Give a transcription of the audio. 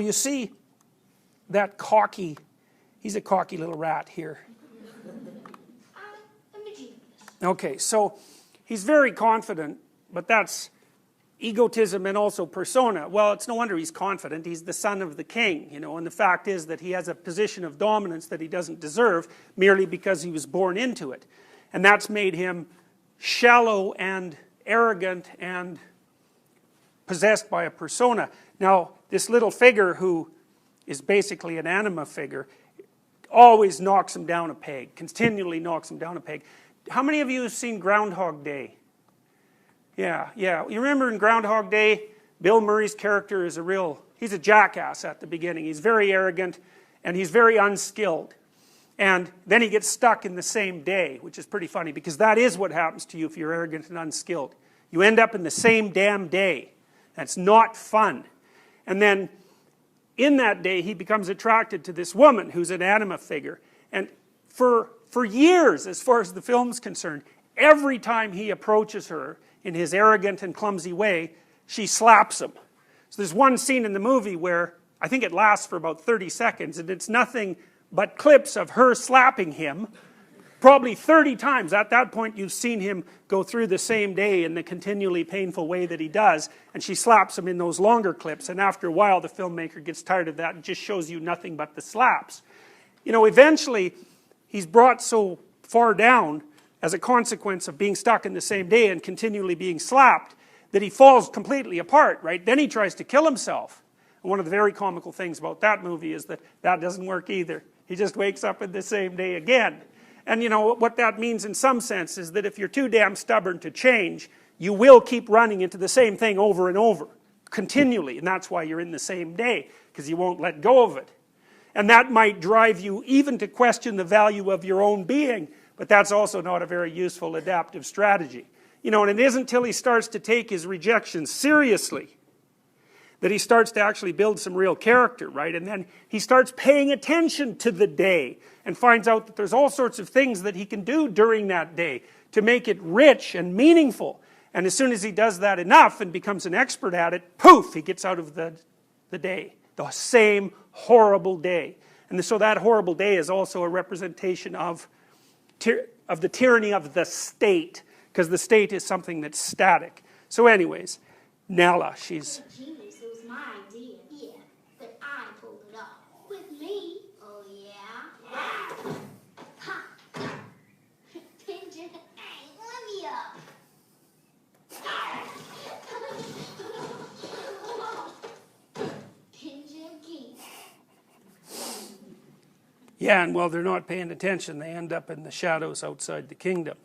You see that cocky, he's a cocky little rat here. Okay, so he's very confident, but that's egotism and also persona. Well, it's no wonder he's confident. He's the son of the king, you know, and the fact is that he has a position of dominance that he doesn't deserve merely because he was born into it. And that's made him shallow and arrogant and possessed by a persona. Now, this little figure who is basically an anima figure always knocks him down a peg, continually knocks him down a peg. How many of you have seen Groundhog Day? Yeah. You remember in Groundhog Day, Bill Murray's character is he's a jackass at the beginning. He's very arrogant and he's very unskilled. And then he gets stuck in the same day, which is pretty funny because that is what happens to you if you're arrogant and unskilled. You end up in the same damn day. That's not fun. And then in that day, he becomes attracted to this woman who's an anima figure. And for years, as far as the film's concerned, every time he approaches her in his arrogant and clumsy way, she slaps him. So there's one scene in the movie where, I think it lasts for about 30 seconds, and it's nothing but clips of her slapping him, probably 30 times. At that point, you've seen him go through the same day in the continually painful way that he does, and she slaps him in those longer clips, and after a while, the filmmaker gets tired of that and just shows you nothing but the slaps. You know, eventually, he's brought so far down as a consequence of being stuck in the same day and continually being slapped, that he falls completely apart, right? Then he tries to kill himself. And one of the very comical things about that movie is that that doesn't work either. He just wakes up in the same day again. And you know, what that means in some sense is that if you're too damn stubborn to change, you will keep running into the same thing over and over, continually. And that's why you're in the same day, because you won't let go of it. And that might drive you even to question the value of your own being, but that's also not a very useful adaptive strategy. You know, and it isn't until he starts to take his rejection seriously that he starts to actually build some real character, right? And then he starts paying attention to the day and finds out that there's all sorts of things that he can do during that day to make it rich and meaningful. And as soon as he does that enough and becomes an expert at it, poof, he gets out of the day. The same horrible day. And so that horrible day is also a representation of the tyranny of the state, because the state is something that's static. So anyways, Nella, she's... Genius, it was my idea. Yeah, but I pulled it off. With me? Oh, yeah? Yeah. Ha! Pigeon, hey, let me up. Yeah, and while they're not paying attention, they end up in the shadows outside the kingdom.